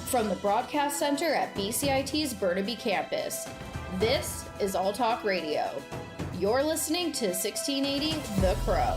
From the Broadcast Center at BCIT's Burnaby Campus, this is All Talk Radio. You're listening to 1680 The Crow.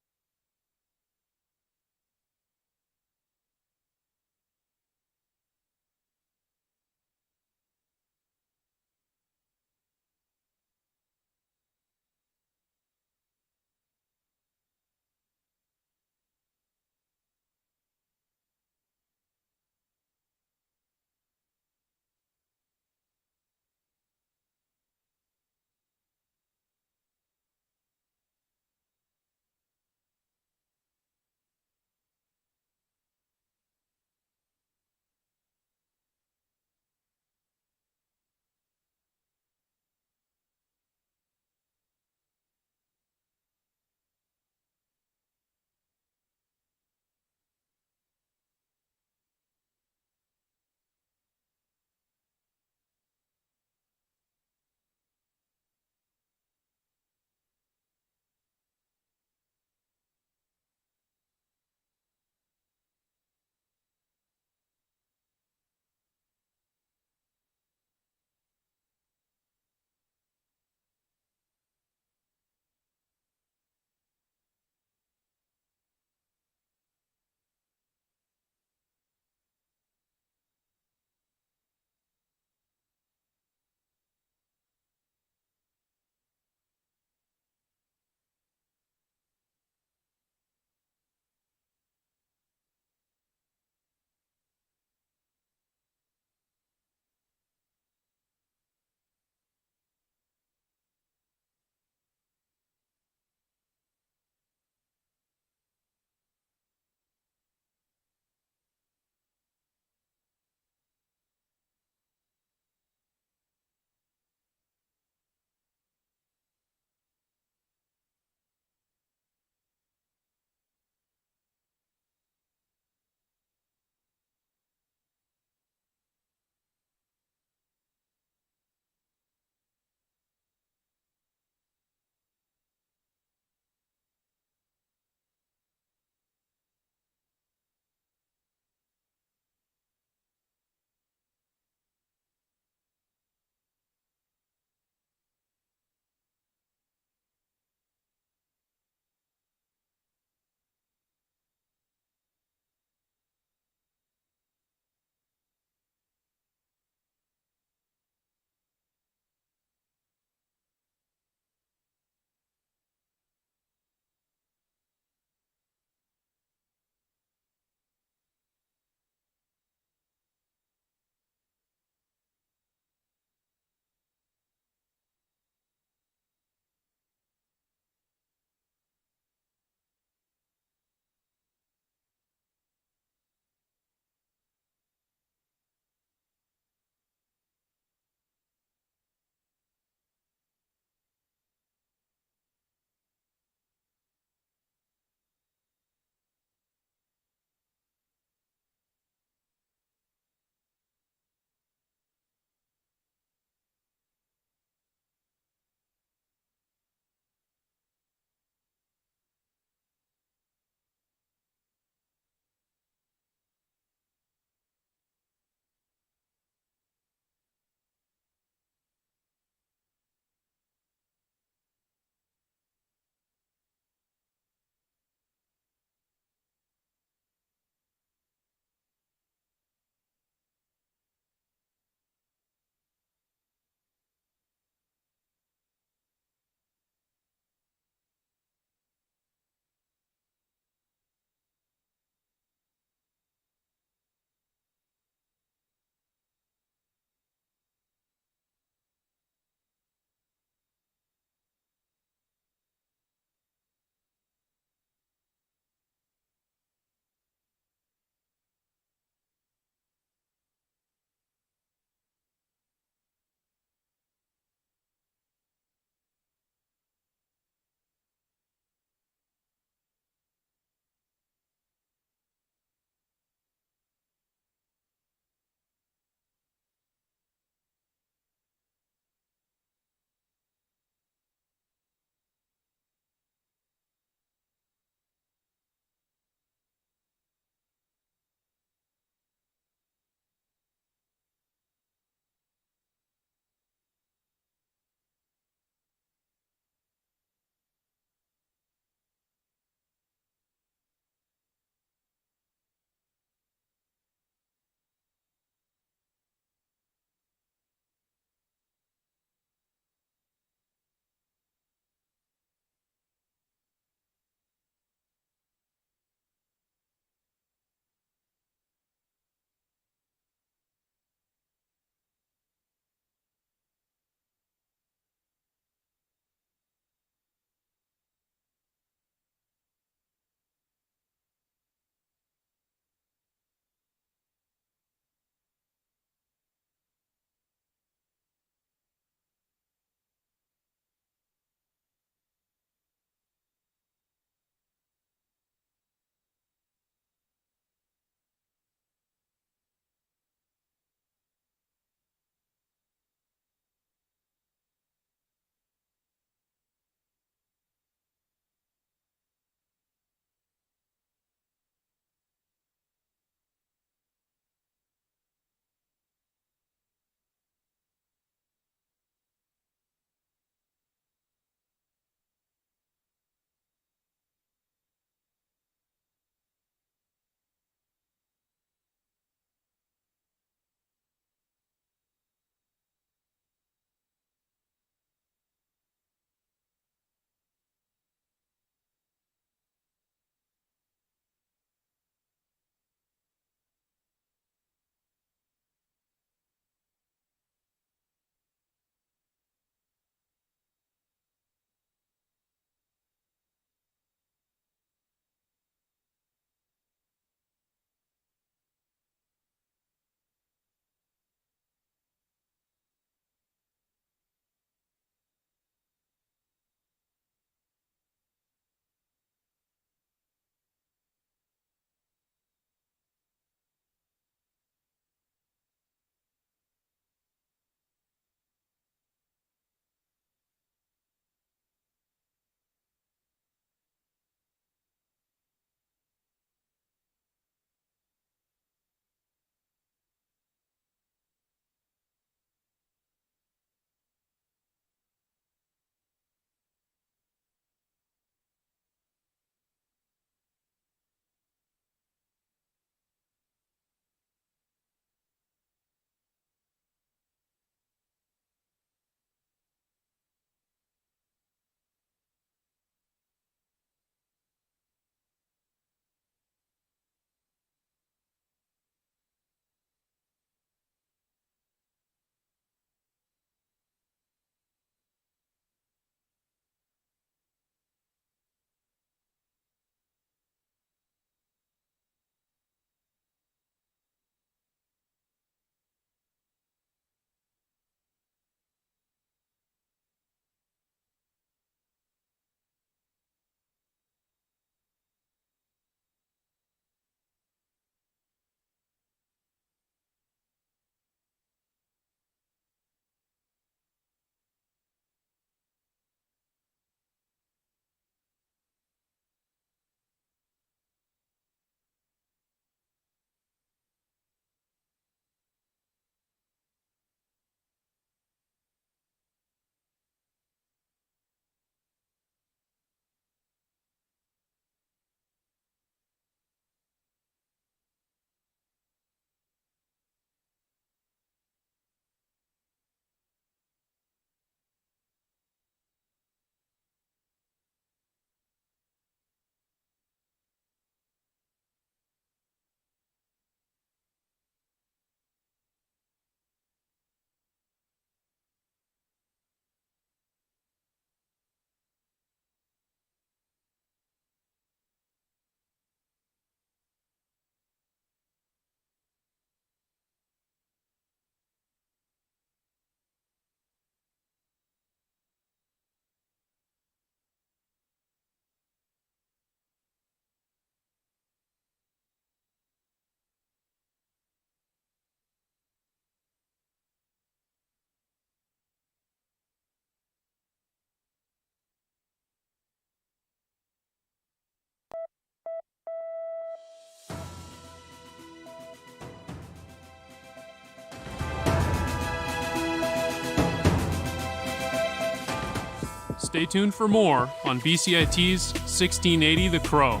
Stay tuned for more on BCIT's 1680 The Crow.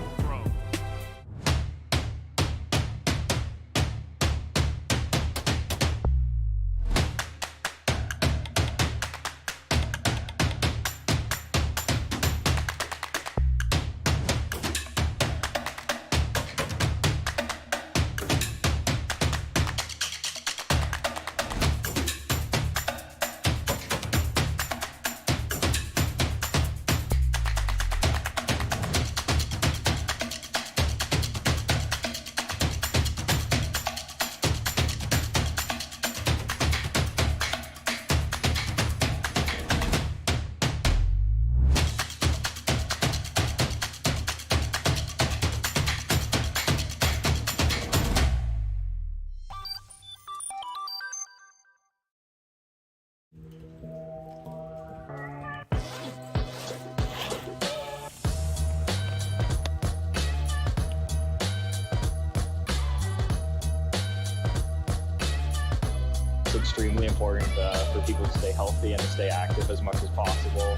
It's extremely important for people to stay healthy and to stay active as much as possible.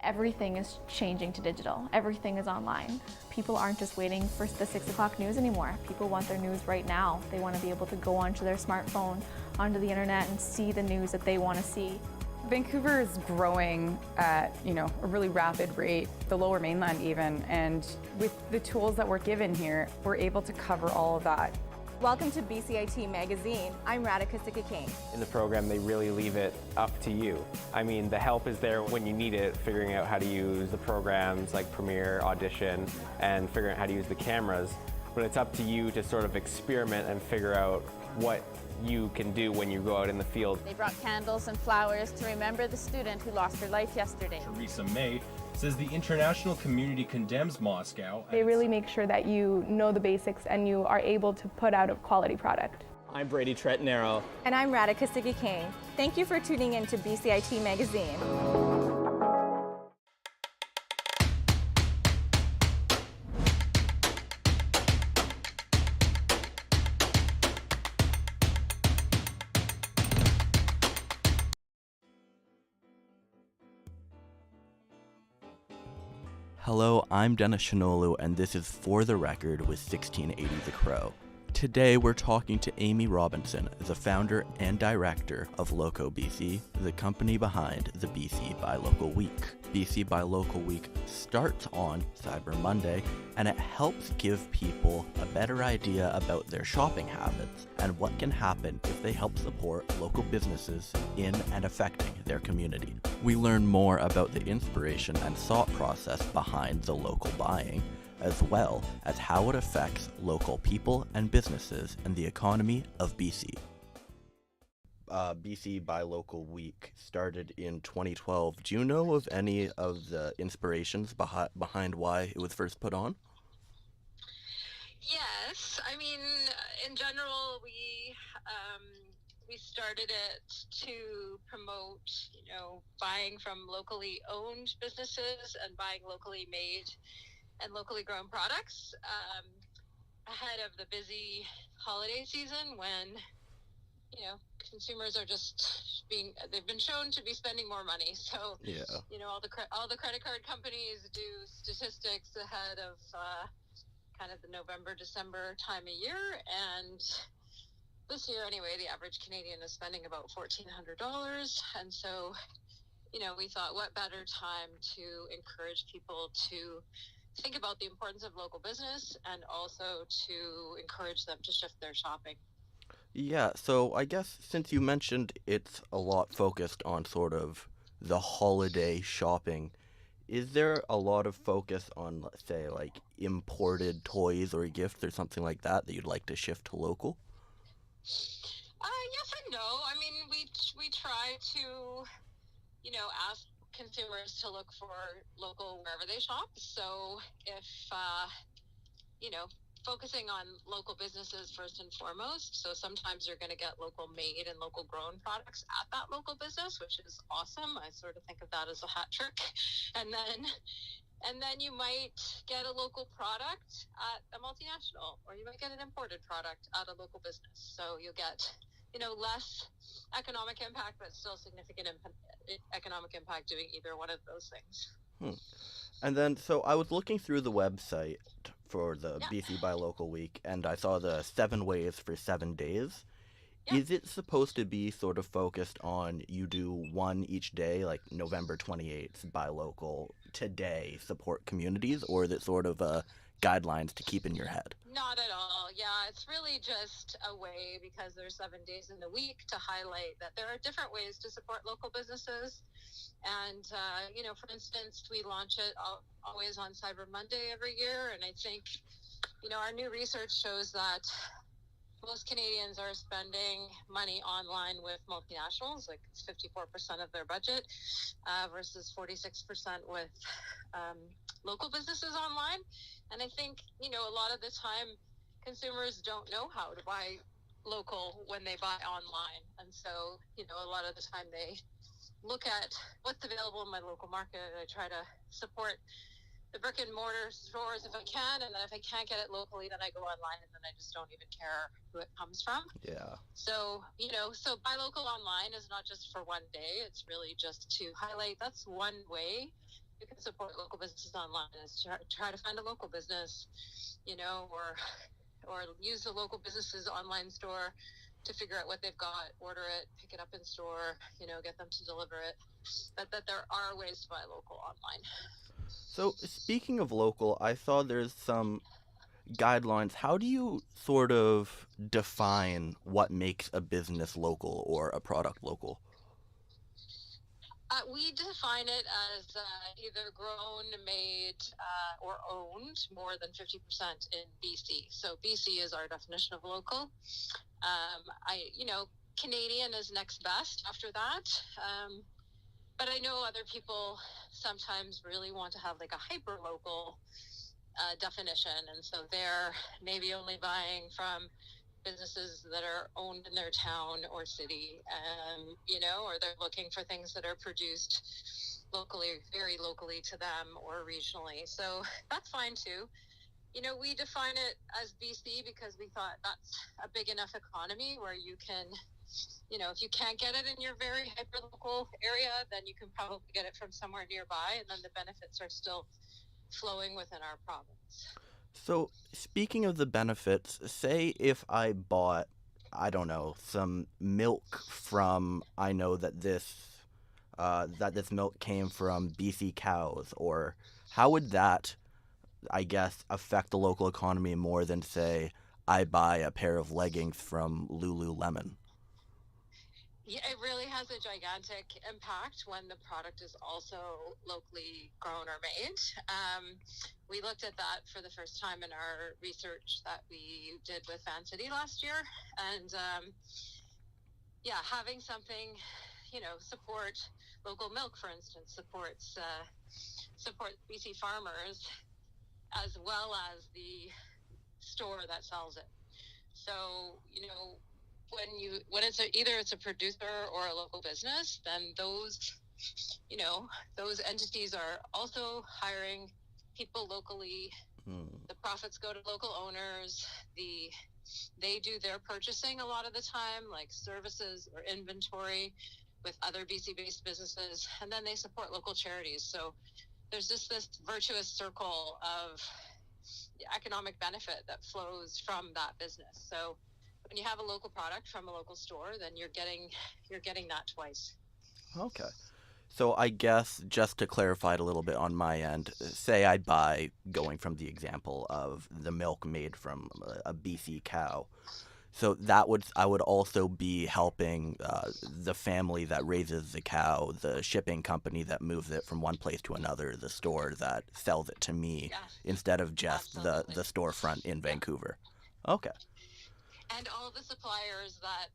Everything is changing to digital. Everything is online. People aren't just waiting for the 6 o'clock news anymore. People want their news right now. They want to be able to go onto their smartphone, onto the internet, and see the news that they want to see. Vancouver is growing at, a really rapid rate, the Lower Mainland even, and with the tools that we're given here, we're able to cover all of that. Welcome to BCIT Magazine. I'm Radhika Sikki-King. In the program, they really leave it up to you. I mean, the help is there when you need it, figuring out how to use the programs like Premiere, Audition, and figuring out how to use the cameras. But it's up to you to sort of experiment and figure out what you can do when you go out in the field. They brought candles and flowers to remember the student who lost her life yesterday. Theresa May says the international community condemns Moscow. They really make sure that you know the basics and you are able to put out a quality product. I'm Brady Tretanero. And I'm Radhika Sikki-King. Thank you for tuning in to BCIT Magazine. Hello, I'm Dennis Shinolu, and this is For the Record with 1680 The Crow. Today we're talking to Amy Robinson, the founder and director of Loco BC, the company behind the BC Buy Local Week. BC Buy Local Week starts on Cyber Monday, and it helps give people a better idea about their shopping habits and what can happen if they help support local businesses in and affecting their community. We learn more about the inspiration and thought process behind the local buying, as well as how it affects local people and businesses and the economy of BC. BC Buy Local Week started in 2012. Do you know of any of the inspirations behind why it was first put on? Yes, I mean, in general, we started it to promote, buying from locally owned businesses and buying locally made and locally grown products ahead of the busy holiday season when, consumers are they've been shown to be spending more money. So, Yeah. All the credit card companies do statistics ahead of kind of the November, December time of year. And this year, anyway, the average Canadian is spending about $1,400. And so, we thought what better time to encourage people to think about the importance of local business and also to encourage them to shift their shopping. Yeah, so I guess since you mentioned it's a lot focused on sort of the holiday shopping, is there a lot of focus on, let's say, like imported toys or gifts or something like that you'd like to shift to local? Yes and no. I mean, we try to, ask consumers to look for local wherever they shop. So if, focusing on local businesses first and foremost. So sometimes you're going to get local made and local grown products at that local business, which is awesome. I sort of think of that as a hat trick. And then you might get a local product at a multinational, or you might get an imported product at a local business. So you'll get, less economic impact, but still significant economic impact doing either one of those things. And then, so I was looking through the website for the BC Buy Local Week, and I saw the 7 ways for 7 days. Yeah. Is it supposed to be sort of focused on you do one each day, like November 28th, buy local, today, support communities, or is it sort of guidelines to keep in your head? Not at all. Yeah, it's really just a way, because there's 7 days in the week, to highlight that there are different ways to support local businesses. And, for instance, we launch it always on Cyber Monday every year. And I think, our new research shows that most Canadians are spending money online with multinationals, like it's 54% of their budget, versus 46% with local businesses online. And I think, a lot of the time consumers don't know how to buy local when they buy online. And so, a lot of the time they look at what's available in my local market. I try to support the brick and mortar stores if I can, and then if I can't get it locally, then I go online, and then I just don't even care who it comes from. Yeah. So, so buy local online is not just for one day. It's really just to highlight that's one way you can support local businesses online, is to try to find a local business, or use the local business's online store to figure out what they've got, order it, pick it up in store, get them to deliver it. But that there are ways to buy local online. So speaking of local, I saw there's some guidelines. How do you sort of define what makes a business local or a product local? We define it as either grown, made, or owned more than 50% in BC. So BC is our definition of local. Canadian is next best after that. But I know other people sometimes really want to have like a hyper-local definition. And so they're maybe only buying from businesses that are owned in their town or city, or they're looking for things that are produced locally, very locally to them, or regionally. So that's fine too. We define it as BC because we thought that's a big enough economy where you can, if you can't get it in your very hyper-local area, then you can probably get it from somewhere nearby, and then the benefits are still flowing within our province. So, speaking of the benefits, say if I bought, I don't know, some milk from, I know that this milk came from BC cows, or how would that, I guess, affect the local economy more than, say, I buy a pair of leggings from Lululemon? Yeah, it really has a gigantic impact when the product is also locally grown or made. We looked at that for the first time in our research that we did with Van City last year. And yeah, having something, support local milk, for instance, supports BC farmers as well as the store that sells it. So, when it's a producer or a local business, then those entities are also hiring people locally. The profits go to local owners. They do their purchasing a lot of the time, like services or inventory with other BC-based businesses, and then they support local charities. So there's just this virtuous circle of economic benefit that flows from that business. So when you have a local product from a local store, then you're getting that twice. Okay. So I guess just to clarify it a little bit on my end, say I buy, going from the example of the milk made from a BC cow, so I would also be helping the family that raises the cow, the shipping company that moves it from one place to another, the store that sells it to me, instead of just the storefront in Vancouver. Okay. And all of the suppliers that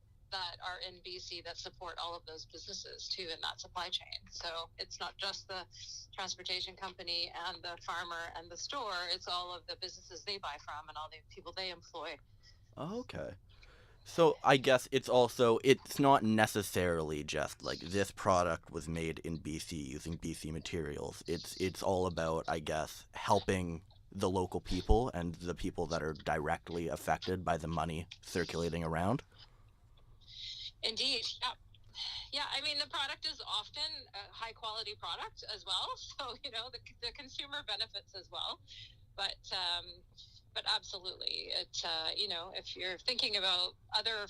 are in BC that support all of those businesses too in that supply chain. So it's not just the transportation company and the farmer and the store, it's all of the businesses they buy from and all the people they employ. Okay. So I guess it's not necessarily just like this product was made in BC using BC materials. It's all about, I guess, helping the local people and the people that are directly affected by the money circulating around. Indeed, yeah. I mean, the product is often a high quality product as well, so the consumer benefits as well. But absolutely, if you're thinking about other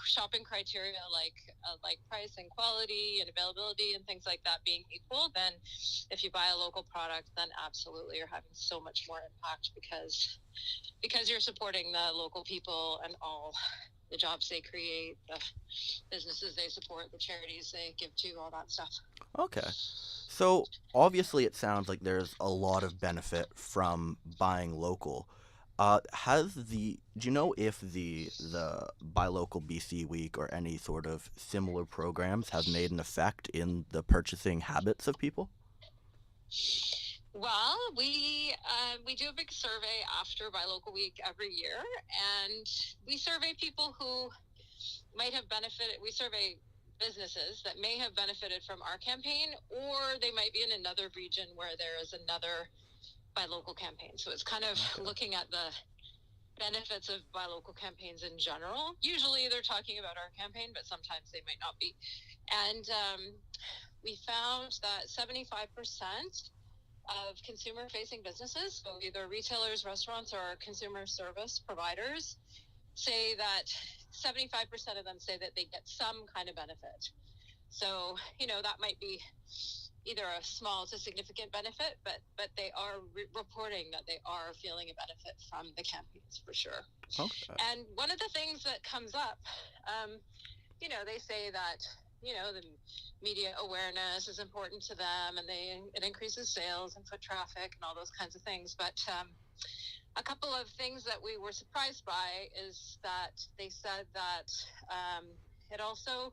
shopping criteria like price and quality and availability and things like that being equal, then if you buy a local product, then absolutely you're having so much more impact because you're supporting the local people and all the jobs they create, the businesses they support, the charities they give to, all that stuff. Okay. So obviously it sounds like there's a lot of benefit from buying local. Do you know if the Buy Local BC Week or any sort of similar programs have made an effect in the purchasing habits of people? Well, we do a big survey after Buy Local Week every year, and we survey people who might have benefited. We survey businesses that may have benefited from our campaign, or they might be in another region where there is another Buy Local campaign. So it's kind of looking at the benefits of Buy Local campaigns in general. Usually they're talking about our campaign, but sometimes they might not be. And we found that 75% of consumer-facing businesses, so either retailers, restaurants, or consumer service providers, say that 75% of them say that they get some kind of benefit. So, that might be either a small to significant benefit, but they are reporting that they are feeling a benefit from the campaigns for sure. Okay. And one of the things that comes up, they say that, the media awareness is important to them and it increases sales and foot traffic and all those kinds of things. But a couple of things that we were surprised by is that they said that it also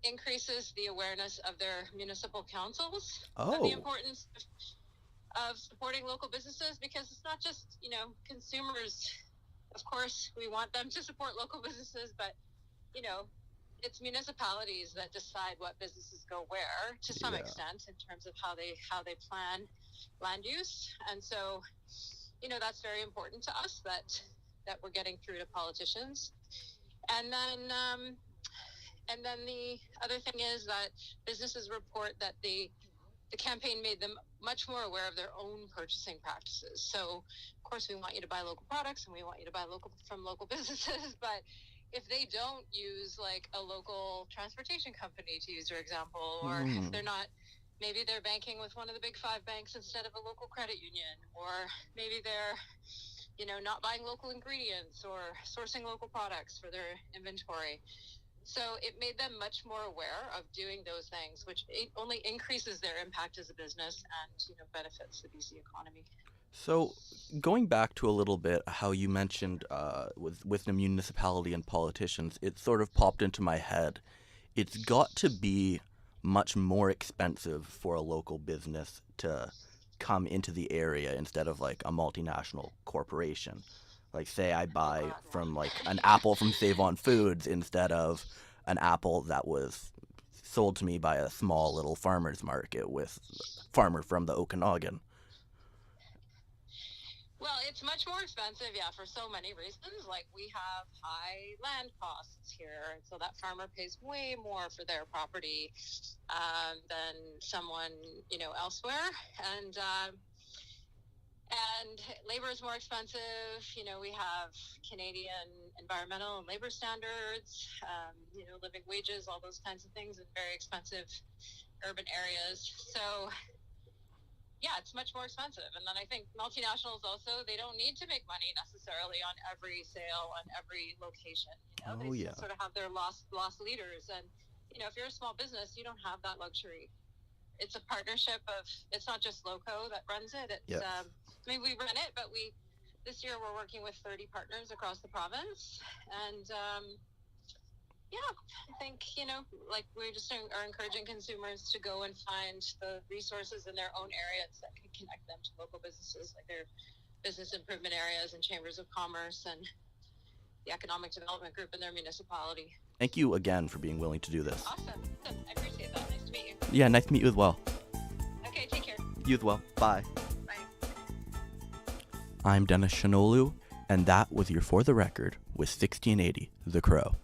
increases the awareness of their municipal councils of the importance of supporting local businesses, because it's not just, consumers. Of course, we want them to support local businesses, but, it's municipalities that decide what businesses go where to some extent in terms of how they plan land use. And so, that's very important to us that we're getting through to politicians. And then the other thing is that businesses report that the campaign made them much more aware of their own purchasing practices. So, of course, we want you to buy local products and we want you to buy from local businesses, but if they don't use like a local transportation company, to use your example, or if they're not, maybe they're banking with one of the big 5 banks instead of a local credit union, or maybe they're, not buying local ingredients or sourcing local products for their inventory. So it made them much more aware of doing those things, which only increases their impact as a business and, benefits the BC economy. So going back to a little bit how you mentioned with the municipality and politicians, it sort of popped into my head. It's got to be much more expensive for a local business to come into the area instead of like a multinational corporation. Like say I buy from like an apple from Save On Foods instead of an apple that was sold to me by a small little farmer's market with farmer from the Okanagan. Well, it's much more expensive, for so many reasons. Like we have high land costs here, so that farmer pays way more for their property than someone, elsewhere. And labor is more expensive. We have Canadian environmental and labor standards, living wages, all those kinds of things in very expensive urban areas. So yeah, it's much more expensive. And then I think multinationals also, they don't need to make money necessarily on every sale, on every location. They sort of have their lost leaders. And, if you're a small business, you don't have that luxury. It's a partnership of, it's not just Loco that runs it. It's, we run it, but this year we're working with 30 partners across the province. And, I think, we just are encouraging consumers to go and find the resources in their own areas that can connect them to local businesses, like their business improvement areas and chambers of commerce and the economic development group in their municipality. Thank you again for being willing to do this. Awesome. I appreciate that. Nice to meet you. Yeah, nice to meet you as well. Okay, take care. You as well. Bye. Bye. I'm Dennis Shanolu, and that was your For the Record with 1680 The Crow.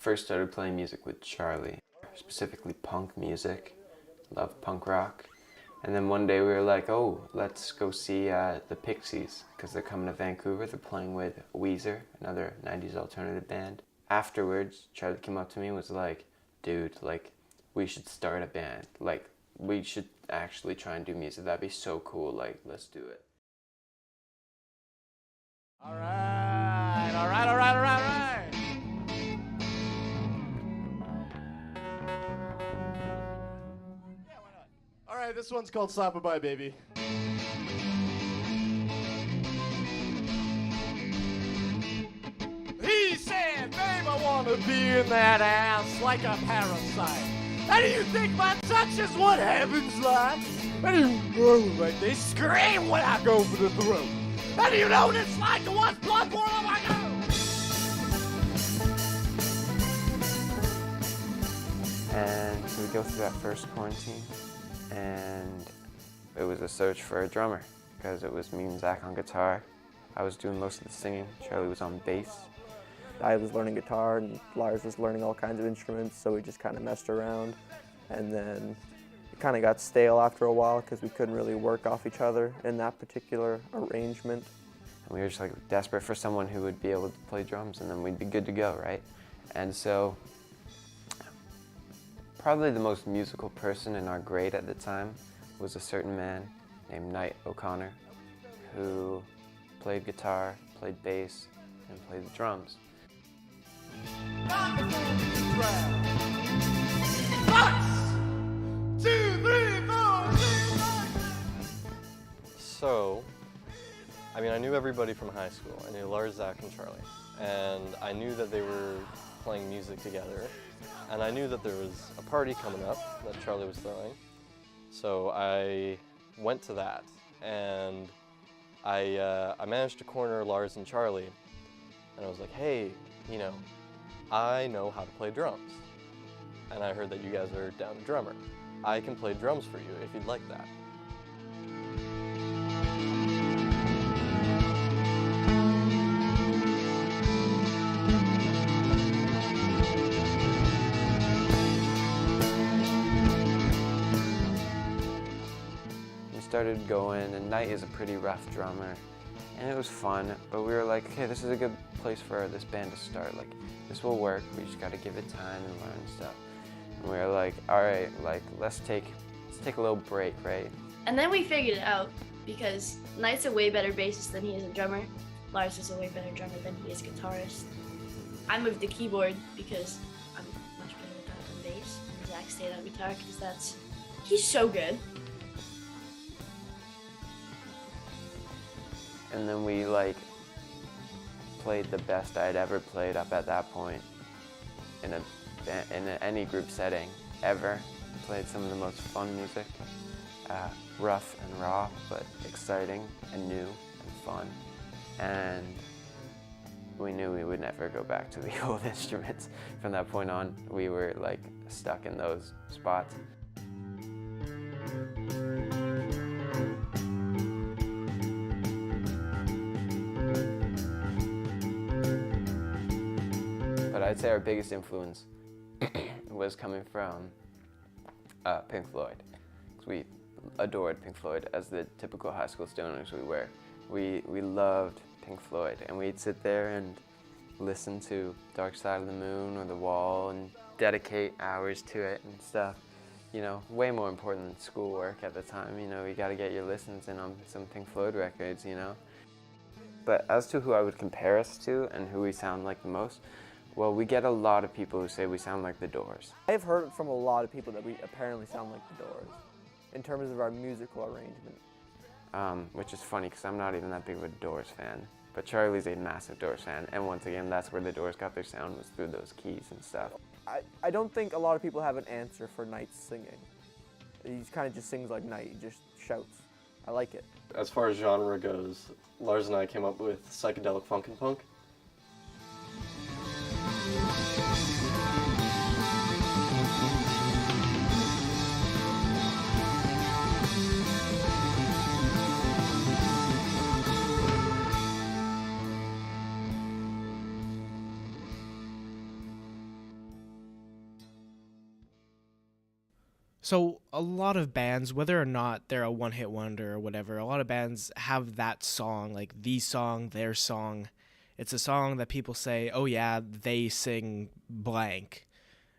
first started playing music with Charlie, specifically punk music. Love punk rock. And then one day we were like, oh, let's go see the Pixies, because they're coming to Vancouver. They're playing with Weezer, another 90s alternative band. Afterwards, Charlie came up to me and was like, dude, like, we should start a band. Like, we should actually try and do music. That'd be so cool. Like, let's do it. All right. All right, this one's called Slap a Bye, Baby. He said, babe, I want to be in that ass like a parasite. How do you think my touch is what heaven's like? How do you know, like, they scream when I go for the throat? How do you know what it's like to watch blood pour on my nose? And so we go through that first quarantine, and it was a search for a drummer, because it was me and Zach on guitar. I was doing most of the singing, Charlie was on bass. I was learning guitar and Lars was learning all kinds of instruments, so we just kind of messed around. And then it kind of got stale after a while because we couldn't really work off each other in that particular arrangement. And we were just like desperate for someone who would be able to play drums, and then we'd be good to go, right? And so probably the most musical person in our grade at the time was a certain man named Knight O'Connor, who played guitar, played bass, and played the drums. So, I mean, I knew everybody from high school. I knew Lars, Zach, and Charlie. And I knew that they were playing music together. And I knew that there was a party coming up that Charlie was throwing. So I went to that. And I managed to corner Lars and Charlie. And I was like, hey, you know, I know how to play drums. And I heard that you guys are down a drummer. I can play drums for you if you'd like that. We started going, and Knight is a pretty rough drummer. And it was fun, but we were like, okay, this is a good place for this band to start. Like, this will work, we just gotta give it time and learn stuff. And we were like, all right, like, let's take a little break, right? And then we figured it out, because Knight's a way better bassist than he is a drummer. Lars is a way better drummer than he is guitarist. I moved the keyboard because I'm much better with that than bass. And Zach stayed on guitar because he's so good. And then we like played the best I'd ever played up at that point in any group setting ever. Played some of the most fun music, rough and raw, but exciting and new and fun. And we knew we would never go back to the old instruments. From that point on, we were like stuck in those spots. But I'd say our biggest influence was coming from Pink Floyd. 'Cause we adored Pink Floyd as the typical high school stoners we were. We loved Pink Floyd, and we'd sit there and listen to Dark Side of the Moon or The Wall and dedicate hours to it and stuff. You know, way more important than schoolwork at the time. You know, you gotta get your listens in on some Pink Floyd records, you know. But as to who I would compare us to and who we sound like the most, well, we get a lot of people who say we sound like the Doors. I've heard from a lot of people that we apparently sound like the Doors in terms of our musical arrangement. Which is funny because I'm not even that big of a Doors fan. But Charlie's a massive Doors fan, and once again, that's where the Doors got their sound, was through those keys and stuff. I don't think a lot of people have an answer for Knight's singing. He kind of just sings like Knight, he just shouts. I like it. As far as genre goes, Lars and I came up with psychedelic funk and punk. So a lot of bands, whether or not they're a one-hit wonder or whatever, a lot of bands have that song, like the song, their song. It's a song that people say, oh yeah, they sing blank.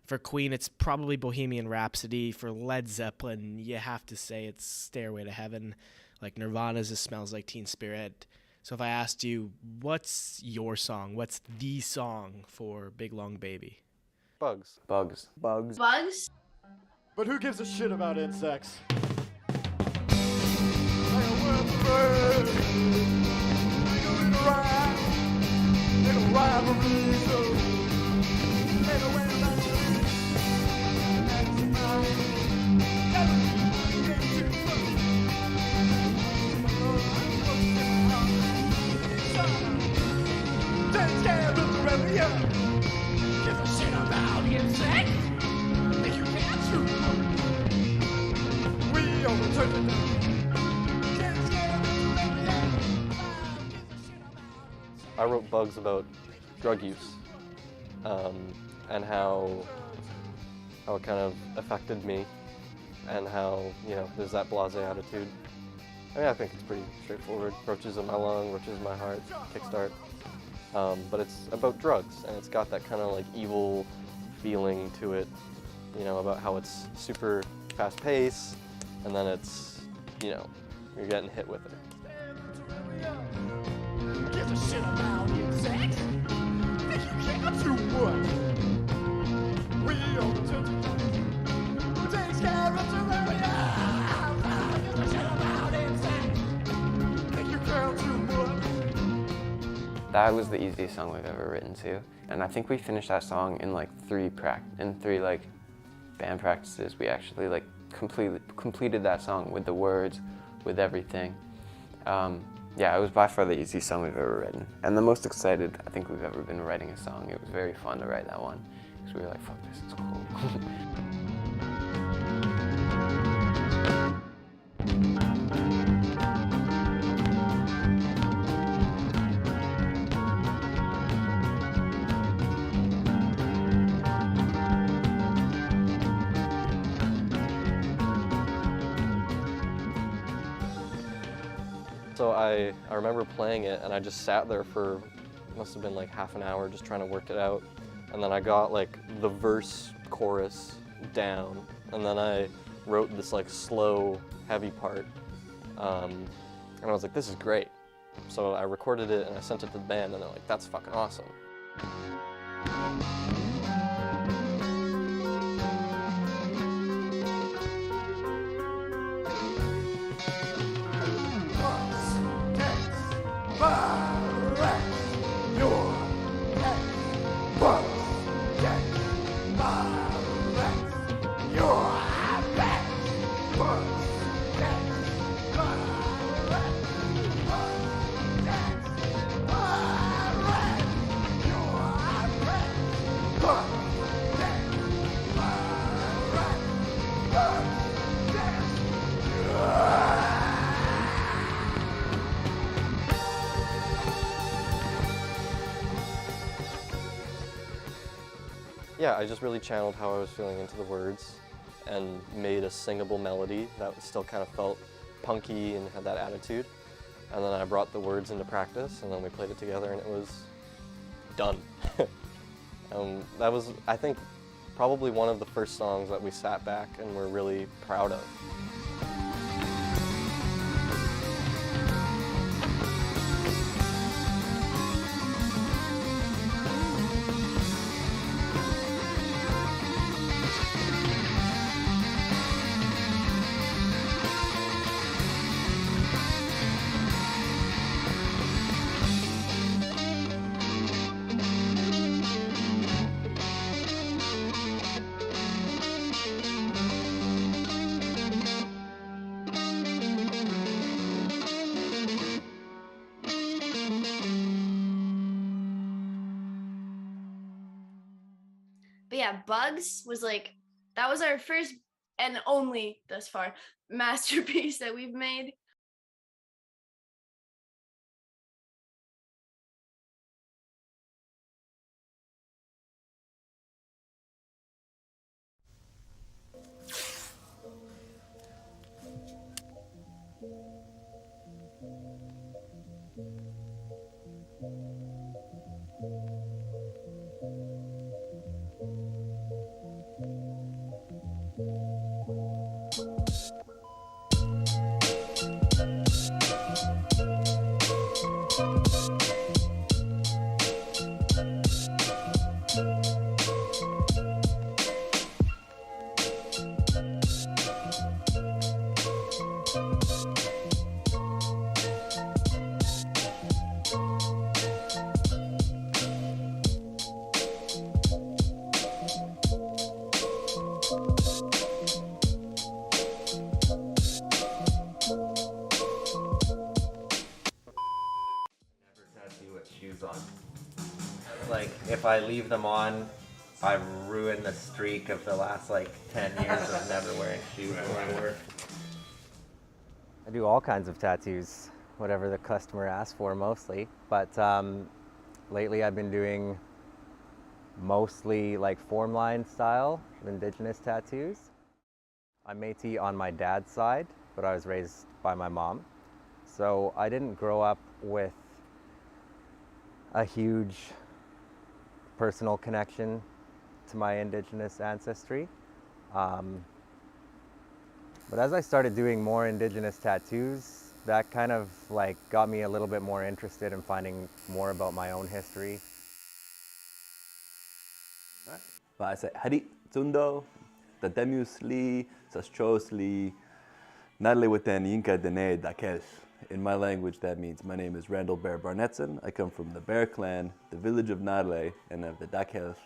For Queen, it's probably Bohemian Rhapsody. For Led Zeppelin, you have to say it's Stairway to Heaven. Like Nirvana's It Smells Like Teen Spirit. So if I asked you, what's your song? What's the song for Big Long Baby? Bugs. Bugs. Bugs. Bugs? But who gives a shit about insects? I wrote Bugs about drug use and how it kind of affected me and how, there's that blasé attitude. I mean, I think it's pretty straightforward. Roaches in my lung, roaches in my heart, kickstart. But it's about drugs, and it's got that kind of like evil feeling to it, about how it's super fast paced, and then it's, you're getting hit with it. Give a shit about insects? Think you care too much? We all takes care of Terraria. Give a shit about insects? Think you care too much? That was the easiest song we've ever written too. And I think we finished that song in like three band practices. We actually completed that song with the words, with everything. Yeah, it was by far the easiest song we've ever written. And the most excited I think we've ever been writing a song. It was very fun to write that one, because we were like, fuck, this is cool. So I remember playing it, and I just sat there for, must have been like half an hour just trying to work it out. And then I got like the verse chorus down, and then I wrote this like slow, heavy part. And I was like, this is great. So I recorded it and I sent it to the band, and they're like, that's fucking awesome. Yeah, I just really channeled how I was feeling into the words and made a singable melody that still kind of felt punky and had that attitude. And then I brought the words into practice, and then we played it together, and it was done. That was, I think, probably one of the first songs that we sat back and were really proud of. But yeah, Bugs was like, that was our first and only, thus far, masterpiece that we've made. like if I leave them on, I've ruined the streak of the last like 10 years of never wearing shoes where I work. I do all kinds of tattoos, whatever the customer asks for mostly. But lately I've been doing mostly like form line style of indigenous tattoos. I'm Métis on my dad's side, but I was raised by my mom. So I didn't grow up with a huge personal connection to my indigenous ancestry. But as I started doing more indigenous tattoos, that kind of like got me a little bit more interested in finding more about my own history. Hari Tundo, Tatemusli, Saschosli, Nadle Witen Yinka Dene Dakes. In my language, that means my name is Randall Bear Barnettson. I come from the Bear Clan, the village of Nadle, and of the Dakes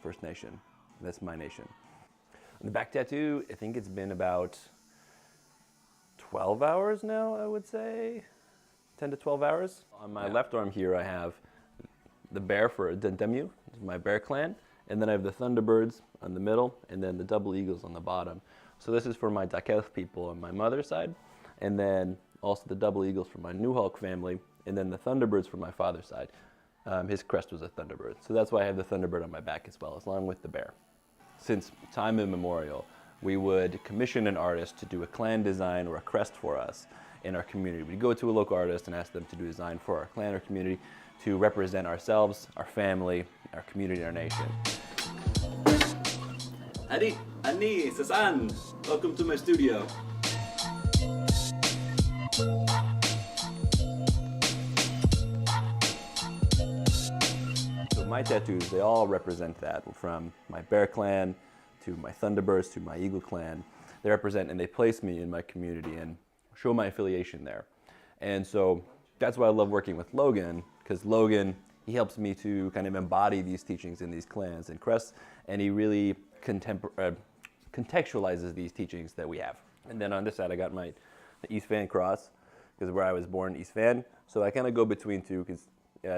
First Nation. That's my nation. The back tattoo, I think it's been about 12 hours now, I would say. 10 to 12 hours. On my left arm here, I have the bear for Dentemu, my Bear Clan. And then I have the Thunderbirds on the middle, and then the double eagles on the bottom. So this is for my Dakes people on my mother's side, and then also the double eagles for my Newhawk family, and then the Thunderbirds for my father's side. His crest was a Thunderbird. So that's why I have the Thunderbird on my back as well, along with the bear. Since time immemorial, we would commission an artist to do a clan design or a crest for us in our community. We'd go to a local artist and ask them to do a design for our clan or community to represent ourselves, our family, our community, our nation. Adi, Ani, Sasan, welcome to my studio. So my tattoos, they all represent that, from my Bear Clan to my Thunderbirds to my Eagle Clan. They represent and they place me in my community and show my affiliation there. And so that's why I love working with Logan, because Logan, he helps me to kind of embody these teachings in these clans and crests, and he really contextualizes these teachings that we have. And then on this side, I got the East Van cross, because where I was born, East Van. So I kind of go between two, because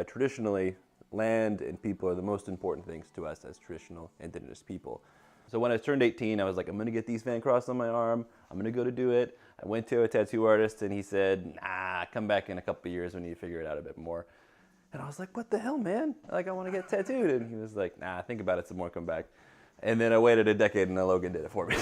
traditionally, land and people are the most important things to us as traditional indigenous people. So when I turned 18, I was like, I'm going to get the East Van cross on my arm. I'm going to go to do it. I went to a tattoo artist, and he said, nah, come back in a couple of years when you figure it out a bit more. And I was like, what the hell, man? Like, I want to get tattooed. And he was like, nah, think about it some more, come back. And then I waited a decade, and Logan did it for me.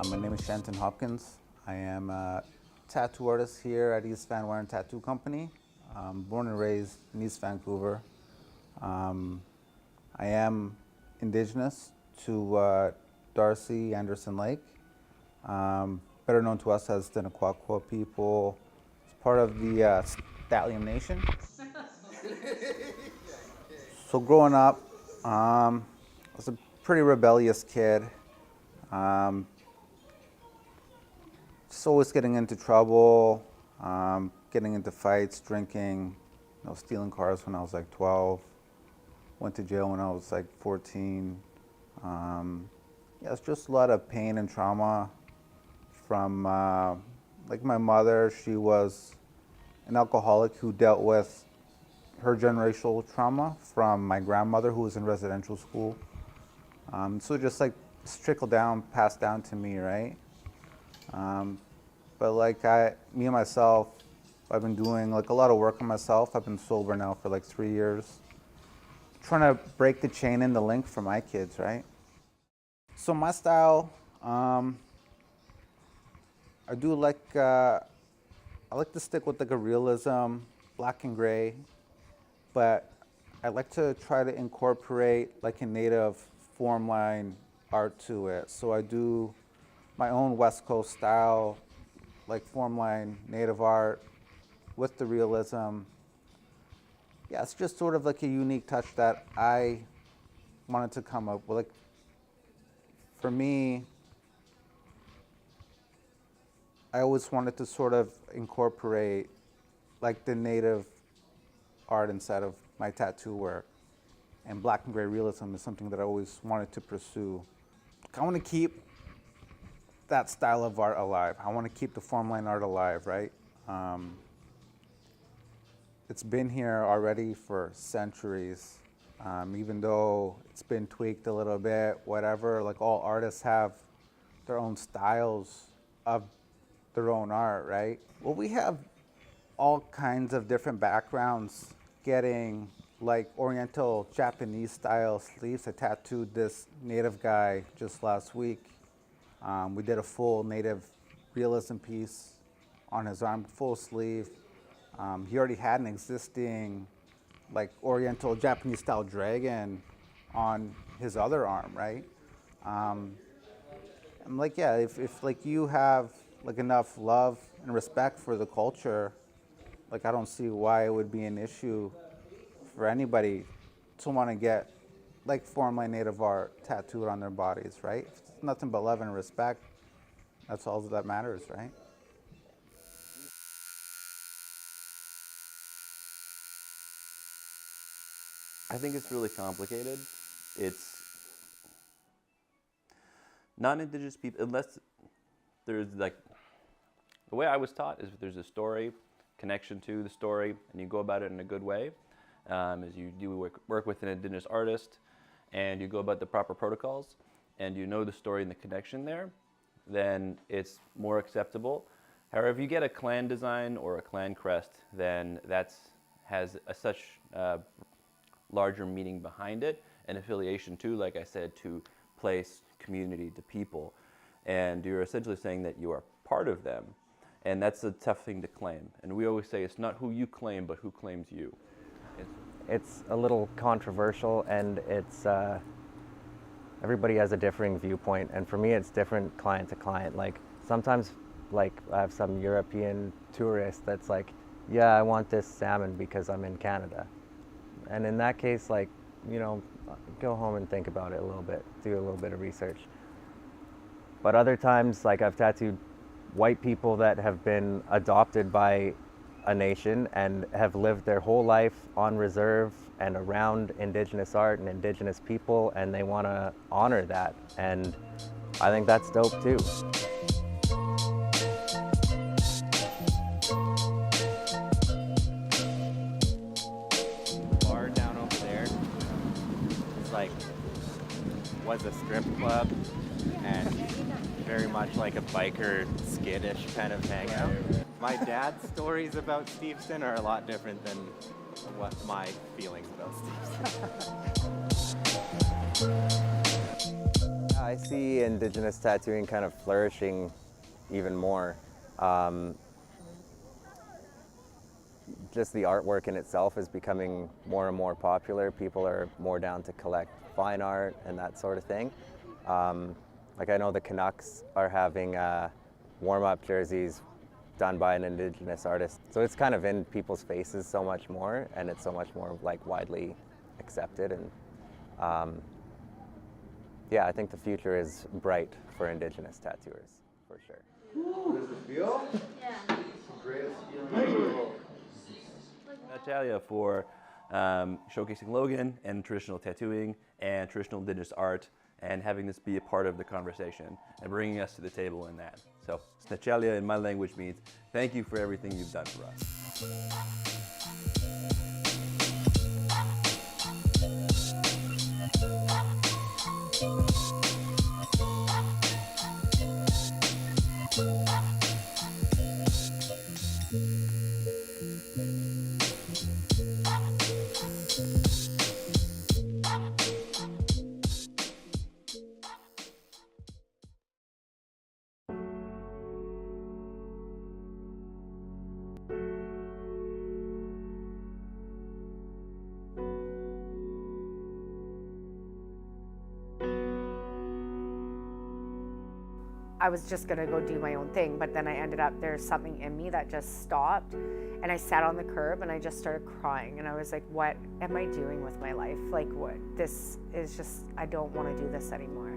My name is Shanton Hopkins. I am a tattoo artist here at East Van Warren Tattoo Company. Born and raised in East Vancouver. I am Indigenous to Darcy Anderson Lake, better known to us as the Naquaqua people. It's part of the Stallion Nation. So growing up, I was a pretty rebellious kid. Just always getting into trouble, getting into fights, drinking, stealing cars when I was like 12. Went to jail when I was like 14. It's just a lot of pain and trauma from like my mother. She was an alcoholic who dealt with her generational trauma from my grandmother, who was in residential school. So just like trickled down, passed down to me, right? But like me and myself, I've been doing like a lot of work on myself. I've been sober now for like 3 years. Trying to break the chain and the link for my kids, right? So my style, I do like, I like to stick with like a realism, black and gray, but I like to try to incorporate like a native form line art to it. So I do my own West Coast style, like form line, native art with the realism. Yeah, it's just sort of like a unique touch that I wanted to come up with. Like, for me, I always wanted to sort of incorporate like the native art inside of my tattoo work. And black and gray realism is something that I always wanted to pursue. I want to keep that style of art alive. I want to keep the form line art alive, right? It's been here already for centuries. Even though it's been tweaked a little bit, whatever, like all artists have their own styles of their own art, right? Well, we have all kinds of different backgrounds getting like Oriental Japanese style sleeves. I tattooed this native guy just last week. We did a full native realism piece on his arm, full sleeve. He already had an existing like Oriental Japanese style dragon on his other arm, right? I'm like, yeah, if like you have like enough love and respect for the culture, like I don't see why it would be an issue for anybody to want to get like form line native art tattooed on their bodies, right? If it's nothing but love and respect, that's all that matters, right? I think it's really complicated. It's non-Indigenous people, unless there's like, the way I was taught is if there's a story, connection to the story, and you go about it in a good way, as you do work with an Indigenous artist, and you go about the proper protocols, and you know the story and the connection there, then it's more acceptable. However, if you get a clan design or a clan crest, then that has such larger meaning behind it, and affiliation to, like I said, to place, community, to people. And you're essentially saying that you are part of them. And that's a tough thing to claim. And we always say it's not who you claim, but who claims you. It's a little controversial, and it's everybody has a differing viewpoint. And for me, it's different client to client. Like sometimes, like I have some European tourist that's like, yeah, I want this salmon because I'm in Canada. And in that case, like, you know, go home and think about it a little bit, do a little bit of research. But other times, like I've tattooed white people that have been adopted by a nation and have lived their whole life on reserve and around Indigenous art and Indigenous people, and they want to honor that. And I think that's dope too. Was a strip club and very much like a biker skittish kind of hangout. My dad's stories about Steveston are a lot different than what my feelings about Steveston. I see Indigenous tattooing kind of flourishing even more. Just the artwork in itself is becoming more and more popular. People are more down to collect fine art and that sort of thing. Like I know the Canucks are having warm-up jerseys done by an Indigenous artist. So it's kind of in people's faces so much more, and it's so much more like widely accepted. And yeah, I think the future is bright for Indigenous tattooers, for sure. Does it feel? Yeah. Greatest feeling. Natalia for showcasing Logan and traditional tattooing and traditional Indigenous art, and having this be a part of the conversation and bringing us to the table in that. So Natalia in my language means thank you for everything you've done for us. I was just gonna go do my own thing, but then I ended up, there's something in me that just stopped, and I sat on the curb and I just started crying, and I was like, what am I doing with my life? Like, what? This is just, I don't want to do this anymore.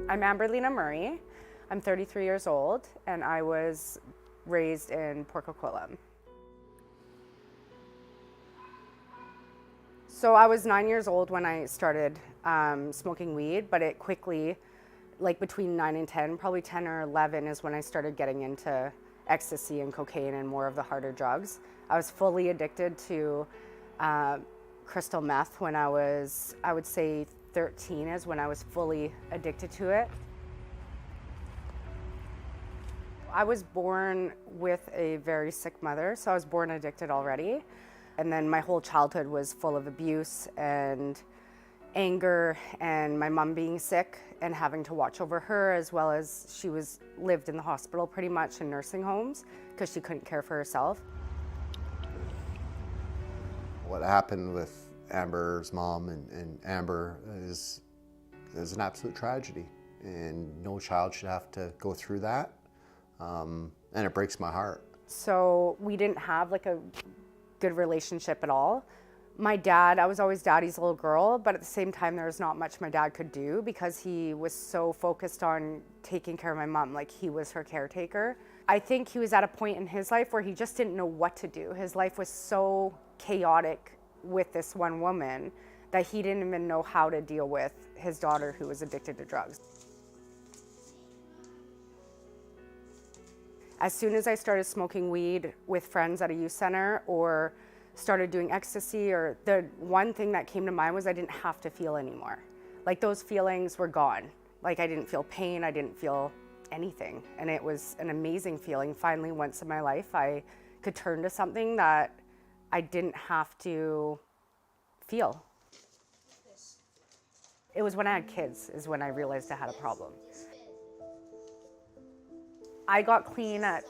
I'm Amberlina Murray. I'm 33 years old, and I was raised in Port Coquitlam. So I was 9 years old when I started smoking weed, but it quickly, like between 9 and 10, probably 10 or 11 is when I started getting into ecstasy and cocaine and more of the harder drugs. I was fully addicted to crystal meth when I would say 13 is when I was fully addicted to it. I was born with a very sick mother, so I was born addicted already. And then my whole childhood was full of abuse and anger and my mom being sick and having to watch over her, as well as she lived in the hospital pretty much in nursing homes because she couldn't care for herself. What happened with Amber's mom and Amber is an absolute tragedy, and no child should have to go through that, and it breaks my heart. So we didn't have like a good relationship at all. My dad, I was always daddy's little girl, but at the same time there was not much my dad could do because he was so focused on taking care of my mom, like he was her caretaker. I think he was at a point in his life where he just didn't know what to do. His life was so chaotic with this one woman that he didn't even know how to deal with his daughter who was addicted to drugs. As soon as I started smoking weed with friends at a youth center or started doing ecstasy, or the one thing that came to mind was I didn't have to feel anymore. Like those feelings were gone. Like I didn't feel pain, I didn't feel anything. And it was an amazing feeling. Finally, once in my life, I could turn to something that I didn't have to feel. It was when I had kids is when I realized I had a problem. I got clean at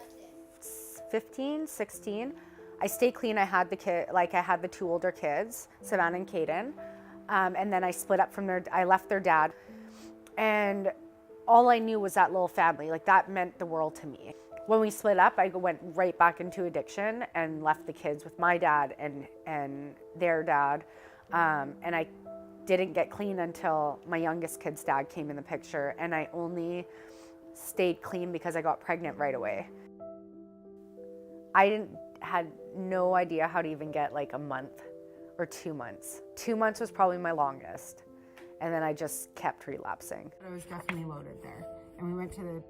15, 16. I stayed clean. I had the two older kids, Savannah and Caden. And then I split up from I left their dad. And all I knew was that little family. Like that meant the world to me. When we split up, I went right back into addiction and left the kids with my dad and their dad. And I didn't get clean until my youngest kid's dad came in the picture. And I only stayed clean because I got pregnant right away. I had no idea how to even get like a month or 2 months. 2 months was probably my longest. And then I just kept relapsing. I was definitely loaded there. And we went to the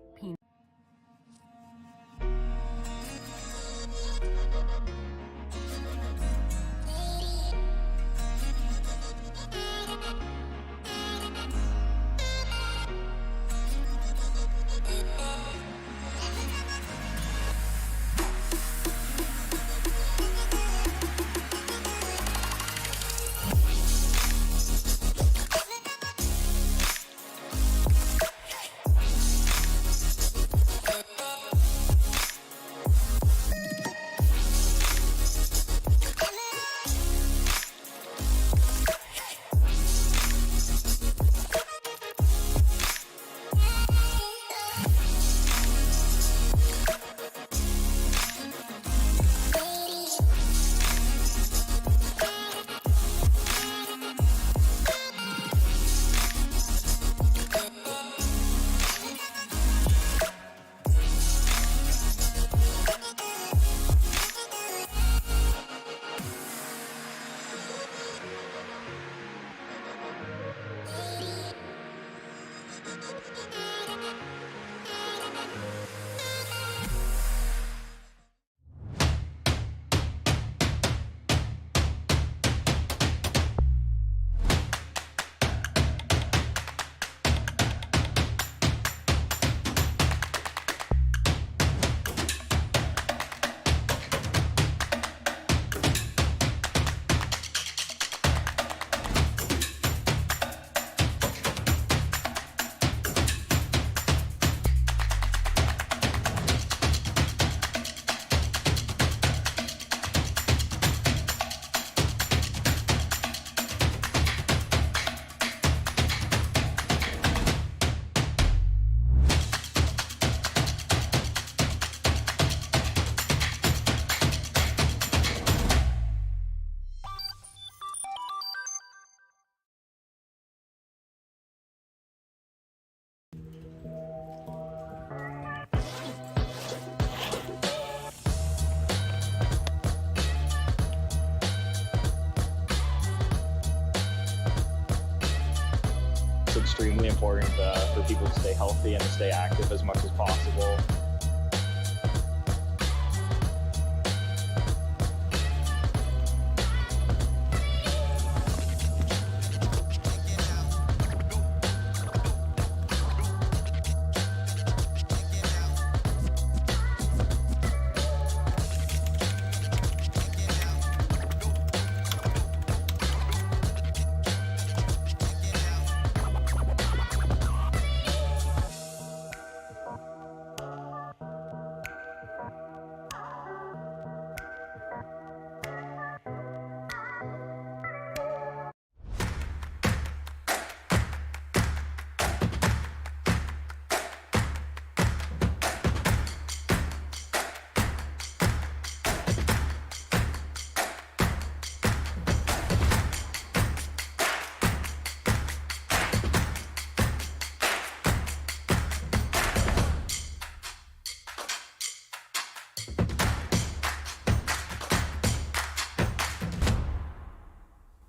extremely important for people to stay healthy and to stay active as much as possible.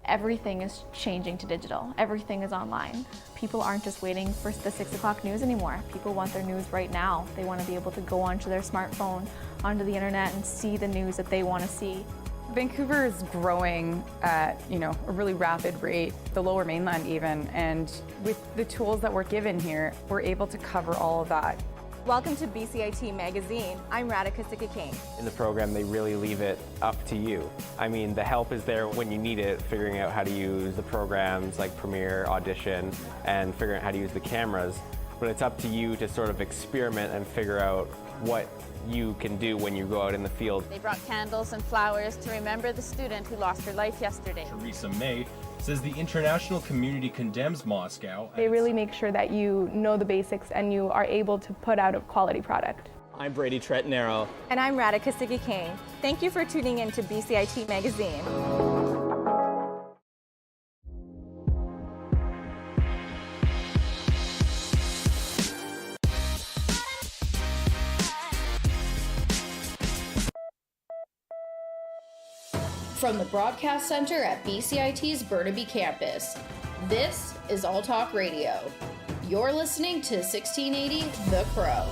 Everything is changing to digital. Everything is online. People aren't just waiting for the 6 o'clock news anymore. People want their news right now. They want to be able to go onto their smartphone, onto the internet, and see the news that they want to see. Vancouver is growing at, a really rapid rate, the Lower Mainland even, and with the tools that we're given here, we're able to cover all of that. Welcome to BCIT Magazine. I'm Radhika Sikakane. In the program, they really leave it up to you. I mean, the help is there when you need it, figuring out how to use the programs like Premiere, Audition, and figuring out how to use the cameras. But it's up to you to sort of experiment and figure out what you can do when you go out in the field. They brought candles and flowers to remember the student who lost her life yesterday. Theresa May says the international community condemns Moscow. They really make sure that you know the basics and you are able to put out a quality product. I'm Brady Tretnero. And I'm Radhika Sikakane. Thank you for tuning in to BCIT Magazine. From the Broadcast Center at BCIT's Burnaby Campus, this is All Talk Radio. You're listening to 1680 The Crow.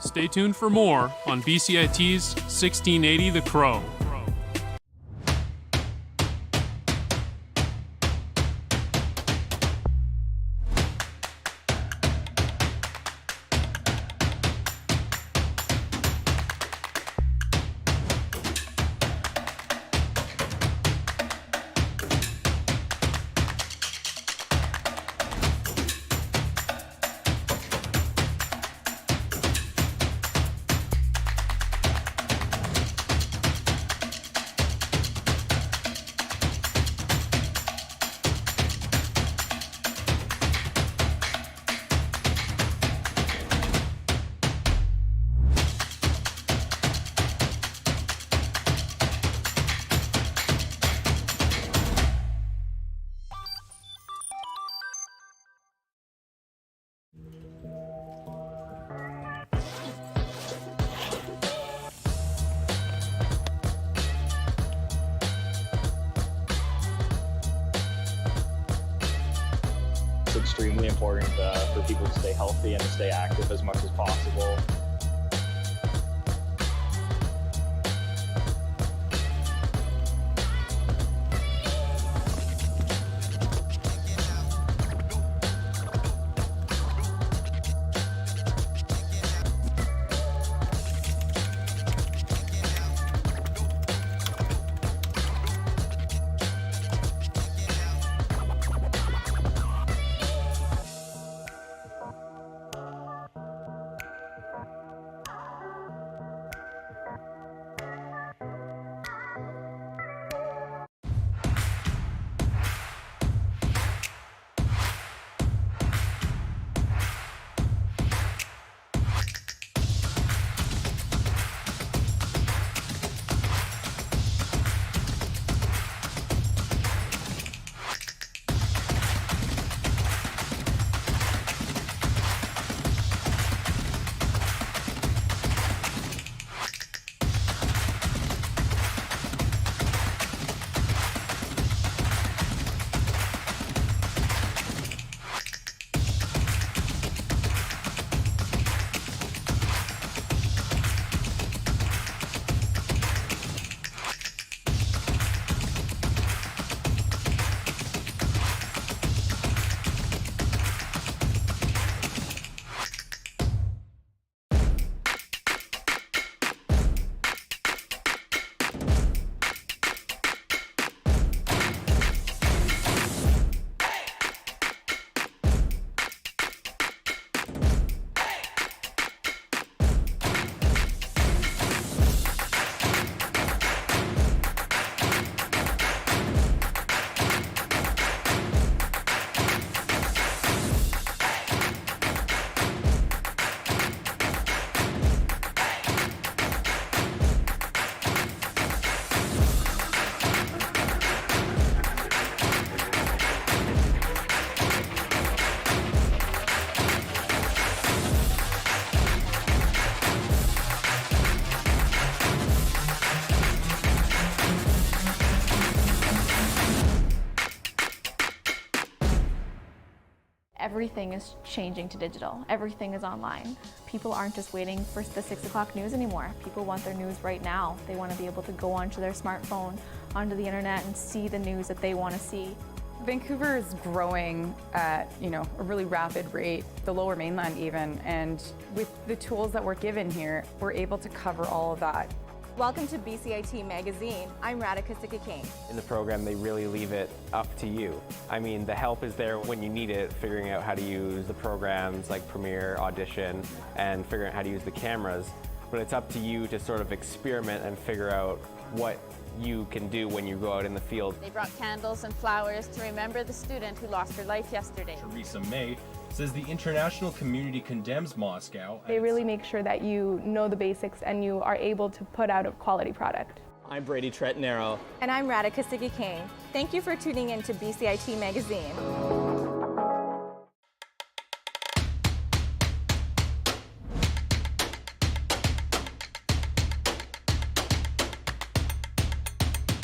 Stay tuned for more on BCIT's 1680 The Crow. It's extremely important for people to stay healthy and to stay active as much as possible. Everything is changing to digital. Everything is online. People aren't just waiting for the 6 o'clock news anymore. People want their news right now. They want to be able to go onto their smartphone, onto the internet, and see the news that they want to see. Vancouver is growing at a really rapid rate, the Lower Mainland even, and with the tools that we're given here, we're able to cover all of that. Welcome to BCIT Magazine. I'm Radhika King. In the program, they really leave it up to you. I mean, the help is there when you need it, figuring out how to use the programs like Premiere, Audition, and figuring out how to use the cameras. But it's up to you to sort of experiment and figure out what you can do when you go out in the field. They brought candles and flowers to remember the student who lost her life yesterday. Teresa May says the international community condemns Moscow. They really make sure that you know the basics and you are able to put out a quality product. I'm Brady Tretanero. And I'm Radhika King. Thank you for tuning in to BCIT Magazine.